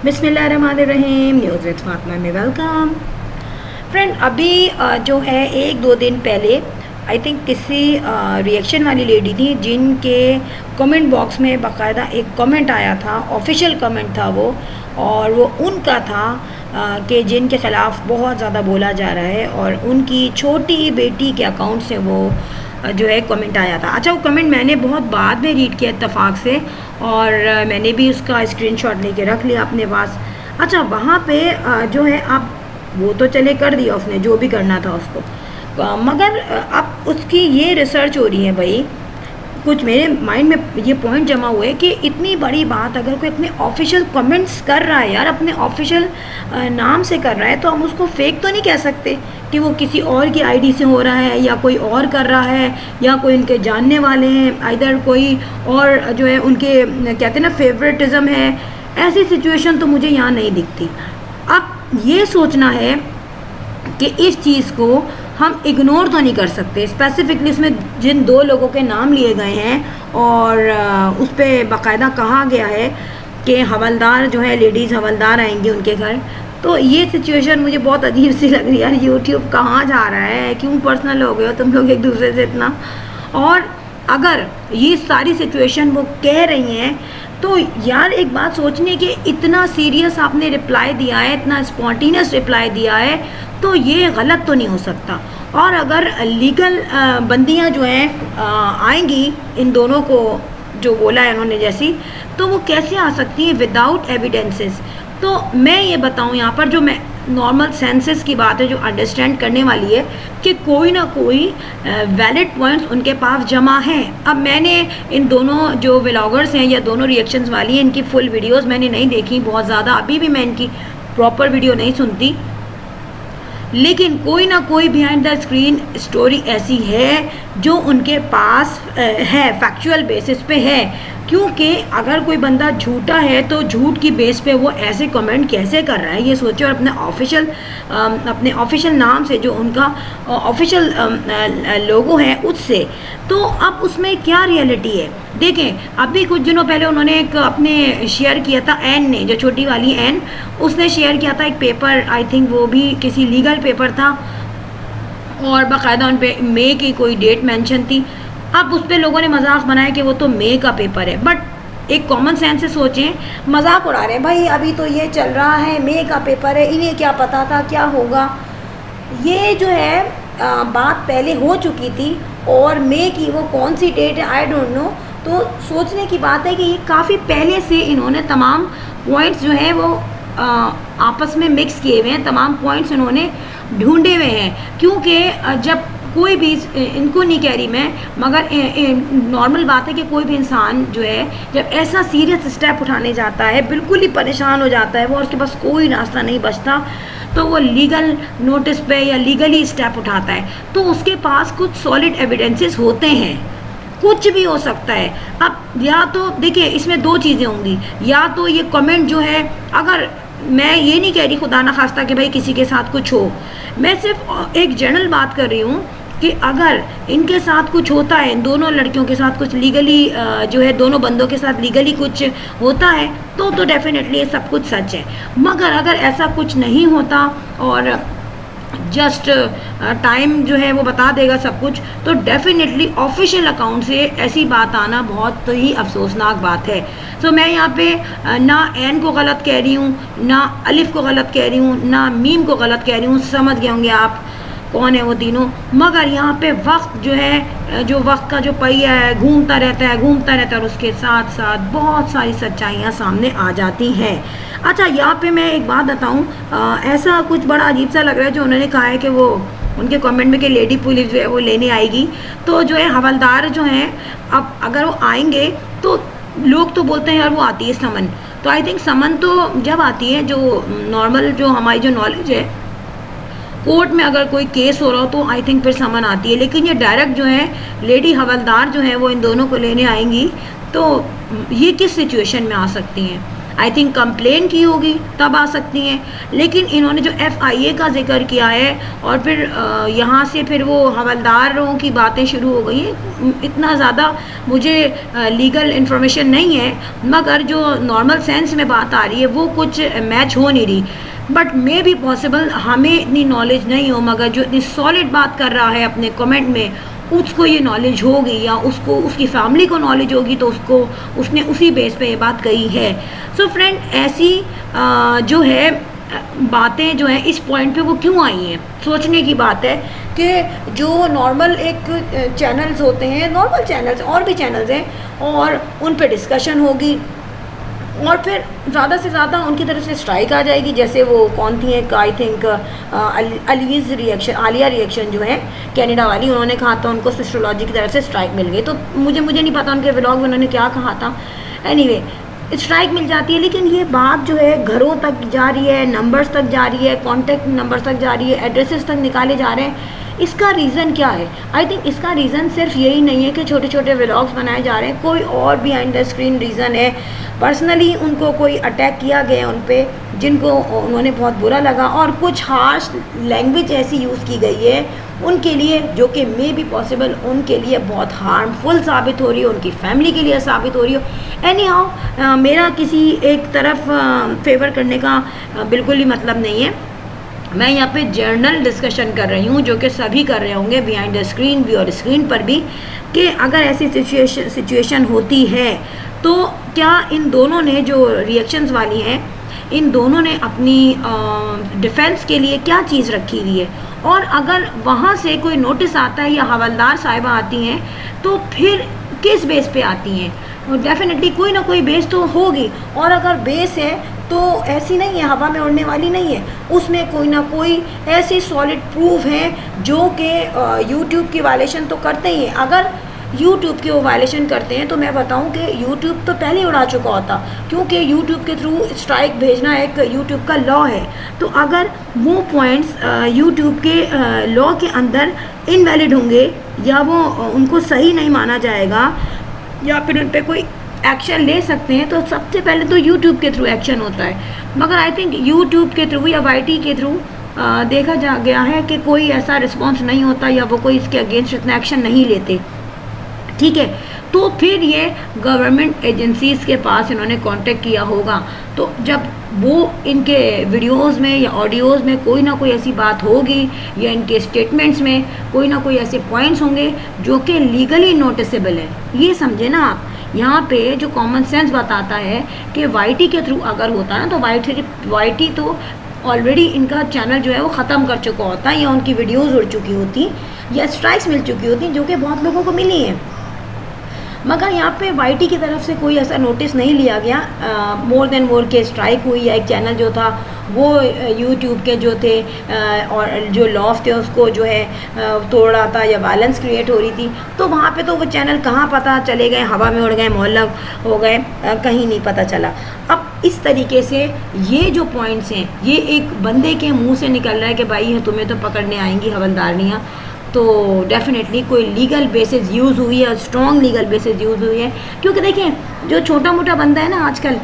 बिस्मिल्लाहिर्रहमानिर्रहीम। News with Fatima में welcome. Friend, अभी जो है 1-2 दिन पहले आई थिंक किसी रिएक्शन वाली लेडी थी जिनके कमेंट बॉक्स में बाकायदा एक कमेंट आया था, ऑफिशियल कमेंट था वो, और वो उनका था कि जिनके ख़िलाफ़ बहुत ज़्यादा बोला जा रहा है और उनकी छोटी बेटी के अकाउंट से वो जो है कमेंट आया था। अच्छा, वो कमेंट मैंने बहुत बाद में रीड किया इत्तेफाक से, और मैंने भी उसका स्क्रीनशॉट लेके रख लिया अपने पास। अच्छा, वहाँ पे जो है आप वो तो चले कर दिया उसने जो भी करना था उसको, मगर अब उसकी ये रिसर्च हो रही है भाई। कुछ मेरे माइंड में ये पॉइंट जमा हुए कि इतनी बड़ी बात अगर कोई अपने ऑफिशियल कमेंट्स कर रहा है यार, अपने ऑफिशियल नाम से कर रहा है, तो हम उसको फेक तो नहीं कह सकते कि वो किसी और की आईडी से हो रहा है या कोई और कर रहा है या कोई उनके जानने वाले हैं, इधर कोई और जो है उनके कहते हैं ना फेवरेटिज़म है। ऐसी सिचुएशन तो मुझे यहाँ नहीं दिखती। अब ये सोचना है कि इस चीज़ को हम इग्नोर तो नहीं कर सकते। स्पेसिफिकली इसमें जिन 2 लोगों के नाम लिए गए हैं और उस पर बाकायदा कहा गया है कि हवलदार जो है, लेडीज़ हवलदार आएंगी उनके घर, तो ये सिचुएशन मुझे बहुत अजीब सी लग रही है यार। यूट्यूब कहाँ जा रहा है? क्यों पर्सनल हो गए हो तुम लोग एक दूसरे से इतना? और अगर ये सारी सिचुएशन वो कह रही हैं तो यार एक बात सोचने कि इतना सीरियस आपने रिप्लाई दिया है, इतना स्पॉन्टेनियस रिप्लाई दिया है, तो ये गलत तो नहीं हो सकता। और अगर लीगल बंदियां जो हैं आएंगी इन दोनों को जो बोला है उन्होंने जैसी, तो वो कैसे आ सकती हैं विदाउट एविडेंसेस? तो मैं ये बताऊं यहाँ पर, जो मैं नॉर्मल सेंसेस की बात है जो अंडरस्टैंड करने वाली है, कि कोई ना कोई वैलिड पॉइंट्स उनके पास जमा हैं। अब मैंने इन दोनों जो व्लॉगर्स हैं या दोनों रिएक्शंस वाली हैं, इनकी फुल वीडियोस मैंने नहीं देखी बहुत ज़्यादा, अभी भी मैं इनकी प्रॉपर वीडियो नहीं सुनती, लेकिन कोई ना कोई बिहाइंड द स्क्रीन स्टोरी ऐसी है जो उनके पास है, फैक्चुअल बेसिस पे है। क्योंकि अगर कोई बंदा झूठा है तो झूठ की बेस पे वो ऐसे कमेंट कैसे कर रहा है ये सोचो, और अपने ऑफिशियल नाम से जो उनका ऑफिशियल लोगो है उससे, तो अब उसमें क्या रियलिटी है? देखें, अभी कुछ दिनों पहले उन्होंने एक अपने शेयर किया था, एन ने, जो छोटी वाली एन, उसने शेयर किया था एक पेपर, आई थिंक वो भी किसी लीगल पेपर था, और बाकायदा उन पर मई की कोई डेट मेंशन थी। अब उस पर लोगों ने मजाक बनाया कि वो तो मई का पेपर है, बट एक कॉमन सेंस से सोचें, मजाक उड़ा रहे हैं भाई, अभी तो ये चल रहा है, मई का पेपर है, इन्हें क्या पता था क्या होगा। ये जो है बात पहले हो चुकी थी, और मई की वो कौन सी डेट है आई डोंट नो। तो सोचने की बात है कि ये काफ़ी पहले से इन्होंने तमाम पॉइंट्स जो हैं वो आपस में मिक्स किए हुए हैं, तमाम पॉइंट्स इन्होंने ढूंढे हुए हैं। क्योंकि जब कोई भी, इनको नहीं कह रही मैं, मगर नॉर्मल बात है कि कोई भी इंसान जो है जब ऐसा सीरियस स्टेप उठाने जाता है, बिल्कुल ही परेशान हो जाता है वो, और उसके पास कोई रास्ता नहीं बचता, तो वो लीगल नोटिस पे या लीगली स्टेप उठाता है, तो उसके पास कुछ सॉलिड एविडेंसेस होते हैं। कुछ भी हो सकता है। अब या तो देखिए, इसमें 2 चीज़ें होंगी, या तो ये कमेंट जो है, अगर मैं ये नहीं कह रही खुदा ना खास्ता कि भाई किसी के साथ कुछ हो, मैं सिर्फ एक जनरल बात कर रही हूँ कि अगर इनके साथ कुछ होता है, इन दोनों लड़कियों के साथ कुछ लीगली जो है, दोनों बंदों के साथ लीगली कुछ होता है, तो डेफिनेटली ये सब कुछ सच है। मगर अगर ऐसा कुछ नहीं होता और जस्ट टाइम जो है वो बता देगा सब कुछ, तो डेफिनेटली ऑफिशियल अकाउंट से ऐसी बात आना बहुत ही अफसोसनाक बात है। सो मैं यहाँ पे ना एन को गलत कह रही हूँ, ना अलिफ को गलत कह रही हूँ, ना मीम को गलत कह रही हूँ, समझ गए होंगे आप कौन है वो तीनों। मगर यहाँ पे वक्त जो है, जो वक्त का जो पहिया है घूमता रहता है, और उसके साथ साथ बहुत सारी सच्चाइयाँ सामने आ जाती हैं। अच्छा, यहाँ पे मैं एक बात बताऊँ, ऐसा कुछ बड़ा अजीब सा लग रहा है जो उन्होंने कहा है कि वो उनके कमेंट में कि लेडी पुलिस जो है वो लेने आएगी, तो जो है हवलदार जो हैं, अब अगर वो आएंगे तो लोग तो बोलते हैं यार वो आती है समन, तो आई थिंक समन तो जब आती है, जो नॉर्मल जो हमारी जो नॉलेज है, कोर्ट में अगर कोई केस हो रहा हो तो आई थिंक फिर समन आती है। लेकिन ये डायरेक्ट जो है लेडी हवलदार जो है वो इन दोनों को लेने आएंगी, तो ये किस सिचुएशन में आ सकती हैं? आई थिंक कंप्लेन की होगी तब आ सकती हैं। लेकिन इन्होंने जो FIA का जिक्र किया है और फिर यहाँ से फिर वो हवलदारों की बातें शुरू हो गई हैं। इतना ज़्यादा मुझे लीगल इन्फॉर्मेशन नहीं है, मगर जो नॉर्मल सेंस में बात आ रही है वो कुछ मैच हो नहीं रही। बट मे बी पॉसिबल हमें इतनी नॉलेज नहीं हो, मगर जो इतनी सॉलिड बात कर रहा है अपने कमेंट में उसको ये नॉलेज होगी या उसको उसकी फैमिली को नॉलेज होगी, तो उसने उसी बेस पे ये बात कही है। सो फ्रेंड, ऐसी जो है बातें जो हैं इस पॉइंट पे वो क्यों आई हैं, सोचने की बात है कि जो नॉर्मल एक चैनल्स होते हैं, नॉर्मल चैनल्स और भी चैनल्स हैं, और उन पे डिस्कशन होगी और फिर ज़्यादा से ज़्यादा उनकी तरफ से स्ट्राइक आ जाएगी। जैसे वो कौन थी एक, आई थिंक आलिया रिएक्शन जो है कनाडा वाली, उन्होंने कहा था उनको सिस्ट्रोलॉजी की तरफ से स्ट्राइक मिल गई। तो मुझे नहीं पता उनके व्लॉग में उन्होंने क्या कहा था। एनीवे, स्ट्राइक मिल जाती है, लेकिन ये बात जो है घरों तक जा रही है, नंबर्स तक जा रही है, कॉन्टैक्ट नंबर्स तक जा रही है, एड्रेसेस तक निकाले जा रहे हैं। इसका रीज़न क्या है? आई थिंक इसका रीज़न सिर्फ यही नहीं है कि छोटे छोटे व्लॉग्स बनाए जा रहे हैं, कोई और बिहाइंड द स्क्रीन रीज़न है। पर्सनली उनको कोई अटैक किया गया उन पे, जिनको उन्होंने बहुत बुरा लगा, और कुछ हार्श लैंग्वेज ऐसी यूज़ की गई है उनके लिए जो कि मे बी पॉसिबल उनके लिए बहुत हार्मफुल साबित हो रही हो, उनकी फैमिली के लिए साबित हो रही हो। एनी हाउ, मेरा किसी एक तरफ फेवर करने का बिल्कुल ही मतलब नहीं है। मैं यहाँ पे जर्नल डिस्कशन कर रही हूँ, जो कि सभी कर रहे होंगे बिहाइंड द स्क्रीन भी और स्क्रीन पर भी, कि अगर ऐसी सिचुएशन होती है तो क्या इन दोनों ने जो रिएक्शंस वाली हैं, इन दोनों ने अपनी डिफेंस के लिए क्या चीज़ रखी हुई है, और अगर वहाँ से कोई नोटिस आता है या हवलदार साहिबा आती हैं तो फिर किस बेस पे आती हैं? डेफिनेटली कोई ना कोई बेस तो होगी, और अगर बेस है तो ऐसी नहीं है, हवा में उड़ने वाली नहीं है, उसमें कोई ना कोई ऐसी सॉलिड प्रूफ है जो कि यूट्यूब की वायलेशन तो करते ही हैं। अगर यूट्यूब की वो वायलेशन करते हैं तो मैं बताऊं कि यूट्यूब तो पहले उड़ा चुका होता, क्योंकि यूट्यूब के थ्रू स्ट्राइक भेजना एक यूट्यूब का लॉ है। तो अगर वो पॉइंट्स यूट्यूब के लॉ के अंदर इनवैलिड होंगे या वो उनको सही नहीं माना जाएगा या फिर उन पर कोई एक्शन ले सकते हैं, तो सबसे पहले तो यूट्यूब के थ्रू एक्शन होता है। मगर आई थिंक यूट्यूब के थ्रू या YT के थ्रू देखा जा गया है कि कोई ऐसा रिस्पॉन्स नहीं होता या वो कोई इसके अगेंस्ट इतना एक्शन नहीं लेते। ठीक है, तो फिर ये गवर्नमेंट एजेंसीज़ के पास इन्होंने कांटेक्ट किया होगा, तो जब वो इनके वीडियोस में या ऑडियोज़ में कोई ना कोई ऐसी बात होगी या इनके स्टेटमेंट्स में कोई ना कोई ऐसे पॉइंट्स होंगे जो कि लीगली नोटिसेबल है। ये समझे ना आप, यहाँ पे जो कॉमन सेंस बताता है कि YT के थ्रू अगर होता ना, तो YT तो ऑलरेडी इनका चैनल जो है वो ख़त्म कर चुका होता, या उनकी वीडियोस उड़ चुकी होती, या स्ट्राइक्स मिल चुकी होती, जो कि बहुत लोगों को मिली हैं। मगर यहाँ पे YT की तरफ से कोई ऐसा नोटिस नहीं लिया गया। मोर देन मोर के स्ट्राइक हुई, या एक चैनल जो था वो यूट्यूब के जो थे और जो लॉस थे उसको जो है तोड़ा था, या वायलेंस क्रिएट हो रही थी, तो वहाँ पे तो वो चैनल कहाँ पता चले गए, हवा में उड़ गए, मोहल्ला हो गए, कहीं नहीं पता चला। अब इस तरीके से ये जो पॉइंट्स हैं, ये एक बंदे के मुँह से निकल रहा है कि भाई तुम्हें तो पकड़ने आएंगी हवलदारनियाँ, तो डेफिनेटली कोई लीगल बेसिस यूज़ हुई है, स्ट्रॉन्ग लीगल बेसिस यूज़ हुई है। क्योंकि देखें, जो छोटा मोटा बंदा है ना आजकल,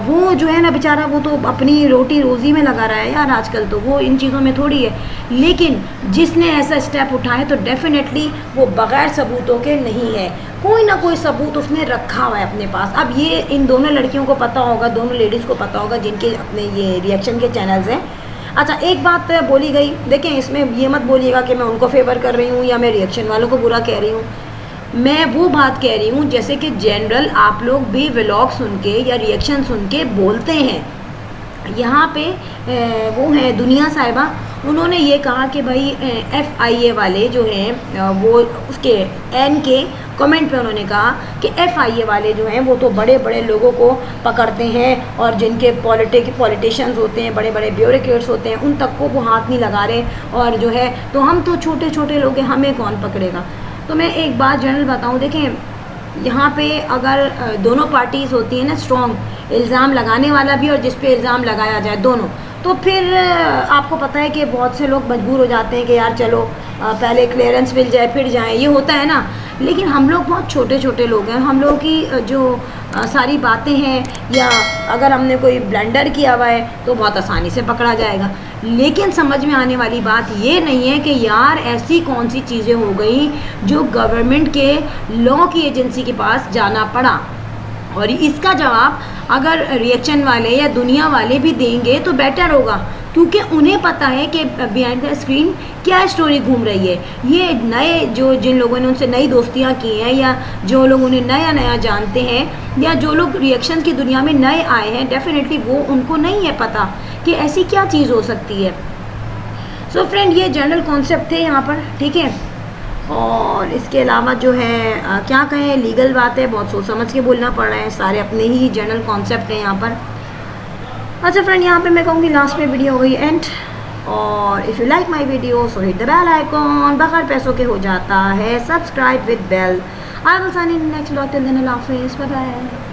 वो जो है ना बेचारा, वो तो अपनी रोटी रोज़ी में लगा रहा है यार आजकल, तो वो इन चीज़ों में थोड़ी है। लेकिन जिसने ऐसा स्टेप उठाया तो डेफिनेटली वो बग़ैर सबूतों के नहीं है, कोई ना कोई सबूत उसने रखा हुआ है अपने पास। अब ये इन दोनों लड़कियों को पता होगा, दोनों लेडीज़ को पता होगा जिनके अपने ये रिएक्शन के चैनल्स हैं। अच्छा, एक बात बोली गई, देखें इसमें ये मत बोलिएगा कि मैं उनको फेवर कर रही हूँ या मैं रिएक्शन वालों को बुरा कह रही हूँ। मैं वो बात कह रही हूँ जैसे कि जनरल आप लोग भी व्लॉग सुन के या रिएक्शन सुन के बोलते हैं। यहाँ पे वो हैं दुनिया साहिबा, उन्होंने ये कहा कि भाई FIA वाले जो हैं वो उसके N के कमेंट पे उन्होंने कहा कि FIA वाले जो हैं वो तो बड़े बड़े लोगों को पकड़ते हैं, और जिनके पॉलिटिशियंस होते हैं, बड़े बड़े ब्यूरोक्रेट्स होते हैं, उन तक को वो हाथ नहीं लगा रहे, और जो है तो हम तो छोटे छोटे लोग हैं, हमें कौन पकड़ेगा। तो मैं एक बात जनरल बताऊँ, देखें यहाँ पे अगर दोनों पार्टीज़ होती हैं ना स्ट्रॉन्ग, इल्ज़ाम लगाने वाला भी और जिस पे इल्ज़ाम लगाया जाए दोनों, तो फिर आपको पता है कि बहुत से लोग मजबूर हो जाते हैं कि यार चलो पहले क्लियरेंस मिल जाए फिर जाएं, ये होता है ना। लेकिन हम लोग बहुत छोटे छोटे लोग हैं, हम लोगों की जो सारी बातें हैं, या अगर हमने कोई ब्लंडर किया हुआ है तो बहुत आसानी से पकड़ा जाएगा। लेकिन समझ में आने वाली बात ये नहीं है कि यार ऐसी कौन सी चीज़ें हो गई जो गवर्नमेंट के लॉ की एजेंसी के पास जाना पड़ा। और इसका जवाब अगर रिएक्शन वाले या दुनिया वाले भी देंगे तो बेटर होगा, क्योंकि उन्हें पता है कि बिहाइंड द स्क्रीन क्या स्टोरी घूम रही है। ये नए जो जिन लोगों ने उनसे नई दोस्तियां की हैं, या जो लोग उन्हें नया नया जानते हैं, या जो लोग रिएक्शन की दुनिया में नए आए हैं, डेफिनेटली वो उनको नहीं है पता कि ऐसी क्या चीज़ हो सकती है। सो फ्रेंड, ये जनरल कॉन्सेप्ट थे यहाँ पर, ठीक है। और इसके अलावा जो है क्या कहें, लीगल बात है, बहुत सोच समझ के बोलना पड़ रहा है, सारे अपने ही जनरल कॉन्सेप्ट हैं यहाँ पर। अच्छा फ्रेंड, यहाँ पे मैं कहूँगी लास्ट में वीडियो हो गई एंड। और if you like my video so hit the bell icon, बगैर पैसों के हो जाता है subscribe with bell. I will sign in next vlog, till then अल्लाह हाफिज़, बाय बाय।